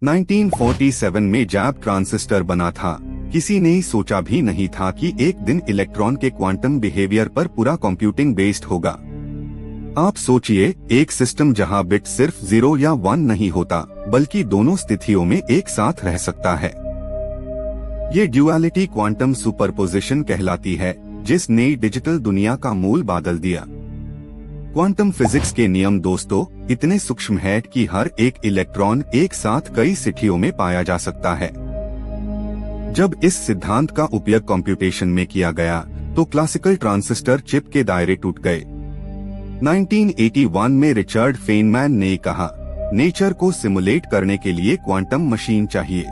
1947 में जब ट्रांजिस्टर बना था, किसी ने सोचा भी नहीं था कि एक दिन इलेक्ट्रॉन के क्वांटम बिहेवियर पर पूरा कंप्यूटिंग बेस्ड होगा। आप सोचिए, एक सिस्टम जहां बिट सिर्फ 0 या 1 नहीं होता, बल्कि दोनों स्थितियों में एक साथ रह सकता है। ये ड्युअलिटी क्वांटम सुपरपोजिशन कहलाती है, जिस नई डिजिटल दुनिया का मूल बादल दिया। क्वांटम फिजिक्स के नियम दोस्तों इतने सूक्ष्म है कि हर एक इलेक्ट्रॉन एक साथ कई स्थितियों में पाया जा सकता है। जब इस सिद्धांत का उपयोग कंप्यूटेशन में किया गया, तो क्लासिकल ट्रांजिस्टर चिप के दायरे टूट गए। 1981 में रिचर्ड फेनमैन ने कहा, नेचर को सिमुलेट करने के लिए क्वांटम मशीन चाहिए।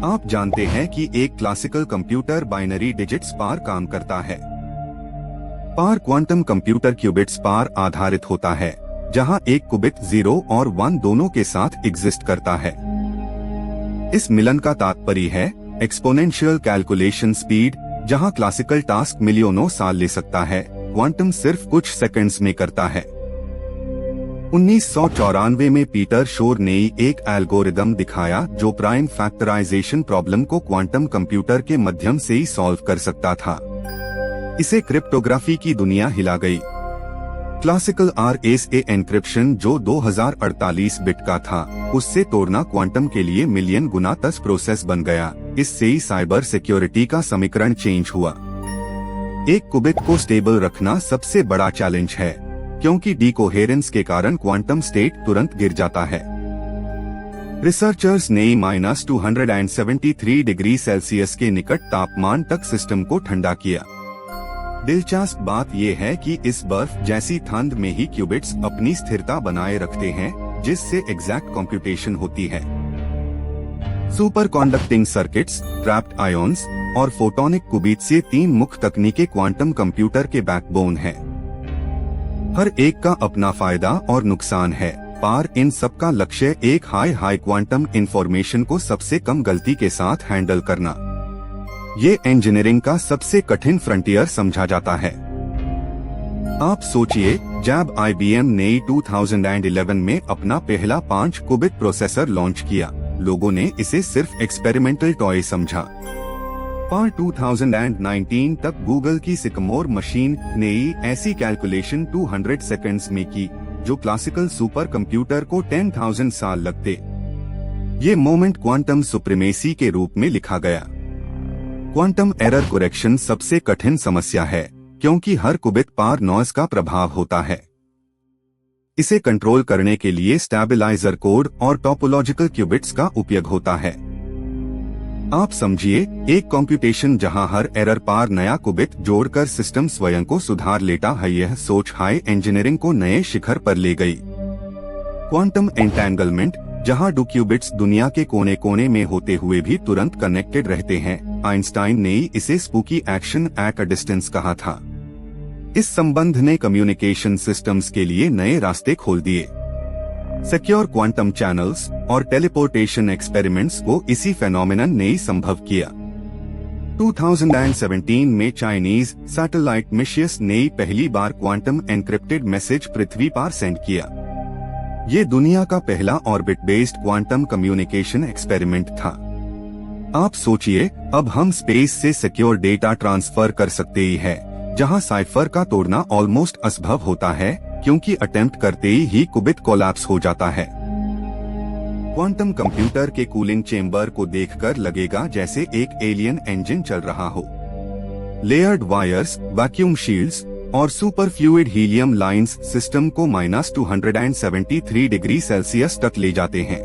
आप जानते हैं कि एक क्लासिकल कंप्यूटर बाइनरी डिजिट्स पर काम करता है। पार क्वांटम कंप्यूटर क्यूबिट्स पर आधारित होता है, जहां एक क्यूबिट 0 और 1 दोनों के साथ एग्जिस्ट करता है। इस मिलन का तात्पर्य है एक्सपोनेंशियल कैलकुलेशन स्पीड। जहां क्लासिकल टास्क मिलियनों साल ले सकता है, क्वांटम सिर्फ कुछ सेकंड्स में करता है। 1994 में पीटर शोर ने एक एल्गोरिदम दिखाया जो प्राइम फैक्टराइजेशन प्रॉब्लम को क्वांटम कंप्यूटर के माध्यम से ही सॉल्व कर सकता था। इसे क्रिप्टोग्राफी की दुनिया हिला गई। क्लासिकल RSA एन्क्रिप्शन जो 2048 बिट का था, उससे तोड़ना क्वांटम के लिए मिलियन गुना तेज प्रोसेस बन गया। इससे ही साइबर सिक्योरिटी का समीकरण चेंज हुआ। एक क्यूबिट को स्टेबल रखना सबसे बड़ा चैलेंज है, क्योंकि डीकोहेरेंस के कारण क्वांटम स्टेट तुरंत गिर जाता है। रिसर्चर्स ने -273 डिग्री सेल्सियस के निकट तापमान तक सिस्टम को ठंडा किया। दिलचस्प बात यह है कि इस बर्फ जैसी ठंड में ही क्यूबिट्स अपनी स्थिरता बनाए रखते हैं, जिससे एग्जैक्ट कंप्यूटेशन होती है। Super conducting circuits, trapped ions और फोटोनिक क्यूबिट्स ये 3 मुख्य तकनीकें क्वांटम कंप्यूटर के बैकबोन है। हर एक का अपना फायदा और नुकसान है, पर इन सबका लक्ष्य एक हाई क्वांटम इंफॉर्मेशन को सबसे कम गलती के साथ हैंडल करना। ये इंजीनियरिंग का सबसे कठिन फ्रंटियर समझा जाता है। आप सोचिए, जब IBM ने 2011 में अपना पहला 5 क्यूबिट प्रोसेसर लॉन्च किया, लोगों ने इसे सिर्फ एक्सपेरिमेंटल टॉय समझा। पर 2019 तक गूगल की सिकमोर मशीन ने ऐसी कैलकुलेशन 200 सेकंड्स में की, जो क्लासिकल सुपर कंप्यूटर को 10,000 साल लगते। ये मोमेंट क्वांटम सुप्रीमेसी के रूप में लिखा गया। क्वांटम एरर करेक्शन सबसे कठिन समस्या है, क्योंकि हर क्यूबिट पर नॉइज का प्रभाव होता है। इसे कंट्रोल करने के लिए स्टेबलाइजर कोड और टोपोलॉजिकल क्यूबिट्स का उपयोग होता है। आप समझिए, एक कंप्यूटेशन जहां हर एरर पर नया क्यूबिट जोड़कर सिस्टम स्वयं को सुधार लेता है। यह सोच हाई इंजीनियरिंग को नए शिखर पर ले गई। क्वांटम एंटेंगलमेंट, जहां 2 क्यूबिट्स दुनिया के कोने कोने में होते हुए भी तुरंत कनेक्टेड रहते हैं। आइंस्टाइन ने इसे spooky action at a distance कहा था। इस संबंध ने कम्युनिकेशन सिस्टम्स के लिए नए रास्ते खोल दिए। सिक्योर क्वांटम चैनल्स और टेलीपोर्टेशन एक्सपेरिमेंट्स को इसी फेनोमेनन ने ही संभव किया। 2017 में चाइनीज सैटेलाइट मिशियस ने पहली बार क्वांटम एन्क्रिप्टेड मैसेज पृथ्वी पर सेंड किया। ये दुनिया का पहला orbit based quantum communication experiment था। आप सोचिए, अब हम स्पेस से सिक्योर डेटा ट्रांसफर कर सकते ही है, जहां साइफर का तोड़ना ऑलमोस्ट असंभव होता है, क्योंकि अटेम्प्ट करते ही क्यूबिट कोलैप्स हो जाता है। क्वांटम कंप्यूटर के कूलिंग चेंबर को देखकर लगेगा जैसे एक एलियन इंजन चल रहा हो। लेयर्ड वायर्स, वैक्यूम शील्ड्स और super fluid helium lines system को -273 डिग्री सेल्सियस तक ले जाते हैं।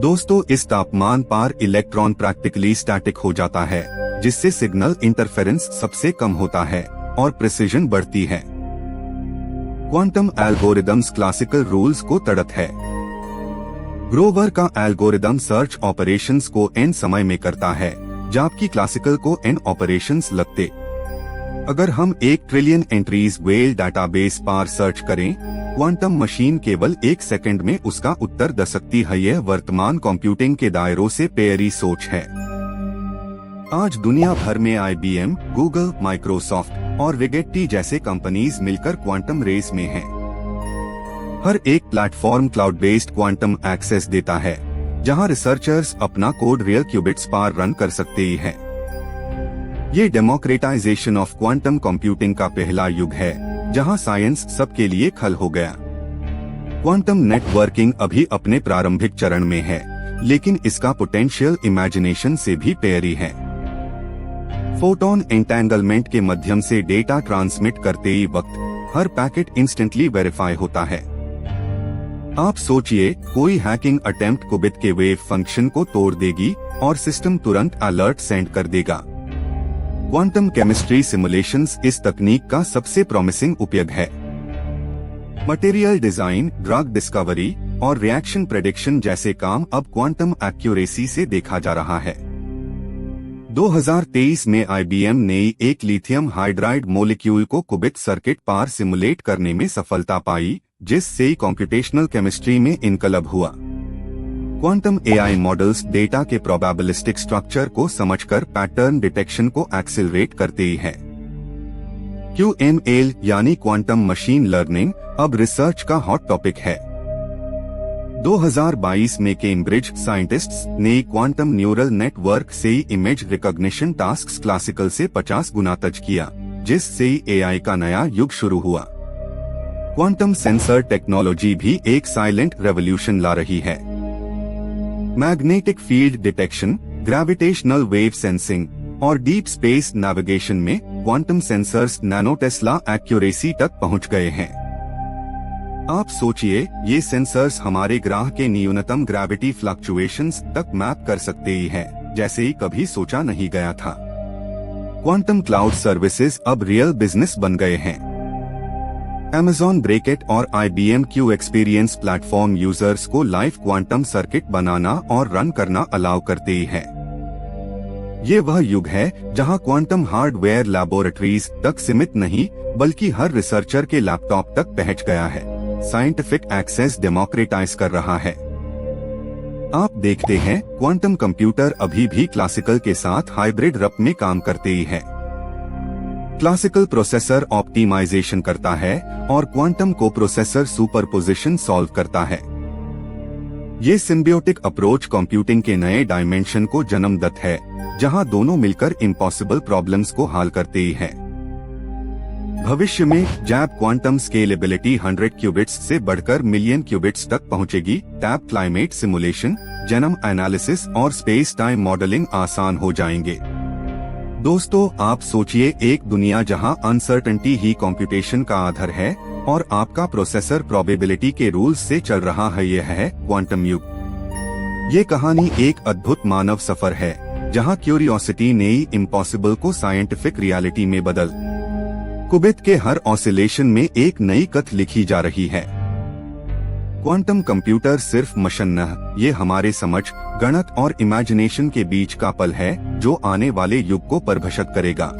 दोस्तों, इस तापमान पर इलेक्ट्रॉन प्रैक्टिकली स्टैटिक हो जाता है, जिससे सिग्नल इंटरफेरेंस सबसे कम होता है और प्रिसिजन बढ़ती है। क्वांटम एल्गोरिदम्स क्लासिकल रूल्स को तड़त है। ग्रोवर का एल्गोरिदम सर्च ऑपरेशंस को n समय में करता है, जबकि क्लासिकल को n ऑपरेशंस लगते। अगर हम 1 ट्रिलियन एंट्रीज वेल डाटाबेस पर सर्च करें, क्वांटम मशीन केवल 1 सेकंड में उसका उत्तर दे सकती है। यह वर्तमान कंप्यूटिंग के दायरों से प्यारी सोच है। आज दुनिया भर में IBM, गूगल, माइक्रोसॉफ्ट और रिगेट्टी जैसे कंपनीज मिलकर क्वांटम रेस में हैं। हर एक platform cloud based quantum access देता है, जहां रिसर्चर्स अपना कोड रियल क्यूबिट्स पर रन कर सकते ही हैं। ये डेमोक्रेटाइजेशन ऑफ क्वांटम कंप्यूटिंग का पहला युग है, जहां साइंस सबके लिए खल हो गया। क्वांटम नेटवर्किंग अभी अपने प्रारंभिक चरण में है, लेकिन इसका पोटेंशियल इमेजिनेशन से भी प्यारी है। फोटोन एंटेंगलमेंट के माध्यम से डेटा ट्रांसमिट करते ही वक्त हर पैकेट इंस्टेंटली वेरीफाई होता है। आप सोचिए, कोई हैकिंग अटेम्प्ट क्यूबिट के वेव फंक्शन को तोड़ देगी और सिस्टम तुरंत अलर्ट सेंड कर देगा। क्वांटम केमिस्ट्री सिमुलेशंस इस तकनीक का सबसे प्रॉमिसिंग उपयोग है। मटेरियल डिजाइन, ड्रग डिस्कवरी और रिएक्शन प्रेडिक्शन जैसे काम अब क्वांटम एक्यूरेसी से देखा जा रहा है। 2023 में IBM ने एक लिथियम हाइड्राइड मोलिक्यूल को क्यूबिट सर्किट पर सिमुलेट करने में सफलता पाई, जिससे कंप्यूटेशनल केमिस्ट्री में इनकलाब हुआ। क्वांटम AI मॉडल्स डेटा के प्रोबेबिलिस्टिक स्ट्रक्चर को समझकर पैटर्न डिटेक्शन को एक्सेलरेट करते ही है। QML यानी क्वांटम मशीन लर्निंग अब रिसर्च का हॉट टॉपिक है। 2022 में कैम्ब्रिज साइंटिस्ट्स ने क्वांटम न्यूरल नेटवर्क से इमेज रिकॉग्निशन टास्क्स क्लासिकल से 50 गुना तेज किया, जिससे AI का नया युग शुरू हुआ। क्वांटम सेंसर टेक्नोलॉजी भी एक साइलेंट रेवोल्यूशन ला रही है। Magnetic field detection, gravitational wave sensing और डीप स्पेस नेविगेशन में quantum sensors nano Tesla accuracy तक पहुंच गए हैं। आप सोचिए, ये सेंसर्स हमारे ग्रह के न्यूनतम ग्रेविटी फ्लक्चुएशंस तक मैप कर सकते ही हैं, जैसे ही कभी सोचा नहीं गया था। क्वांटम क्लाउड सर्विसेज अब रियल बिजनेस बन गए हैं। Amazon ब्रेकेट और IBM Q experience platform users को लाइव क्वांटम सर्किट बनाना और रन करना अलाउ करते ही है। ये वह युग है जहां क्वांटम हार्डवेयर लैबोरेटरीज तक सीमित नहीं, बल्कि हर रिसर्चर के लैपटॉप तक पहुंच गया है। साइंटिफिक एक्सेस डेमोक्रेटाइज कर रहा है। आप देखते हैं, क्वांटम कंप्यूटर अभी भी क्लासिकल के साथ हाइब्रिड रूप में काम करते ही है। क्लासिकल प्रोसेसर ऑप्टिमाइजेशन करता है और क्वांटम को प्रोसेसर सुपरपोजिशन सॉल्व करता है। ये सिम्बियोटिक अप्रोच कंप्यूटिंग के नए डायमेंशन को जन्म देता है, जहां दोनों मिलकर इम्पॉसिबल प्रॉब्लम्स को हल करते ही हैं। भविष्य में जब क्वांटम स्केलेबिलिटी 100 क्यूबिट्स से बढ़कर मिलियन क्यूबिट्स तक पहुंचेगी, तब क्लाइमेट सिमुलेशन, जेनोम एनालिसिस और स्पेस टाइम मॉडलिंग आसान हो जाएंगे। दोस्तों, आप सोचिए, एक दुनिया जहां अनसर्टेनिटी ही कंप्यूटेशन का आधार है और आपका प्रोसेसर प्रोबेबिलिटी के रूल्स से चल रहा है। यह है क्वांटम युग। ये कहानी एक अद्भुत मानव सफर है, जहां क्यूरियोसिटी ने इम्पॉसिबल को साइंटिफिक रियलिटी में बदल। क्यूबिट के हर ऑसिलेशन में एक नई कथा लिखी जा रही है। क्वांटम कंप्यूटर सिर्फ मशीन न, ये हमारे समझ, गणित और इमेजिनेशन के बीच का पल है, जो आने वाले युग को परिभाषित करेगा।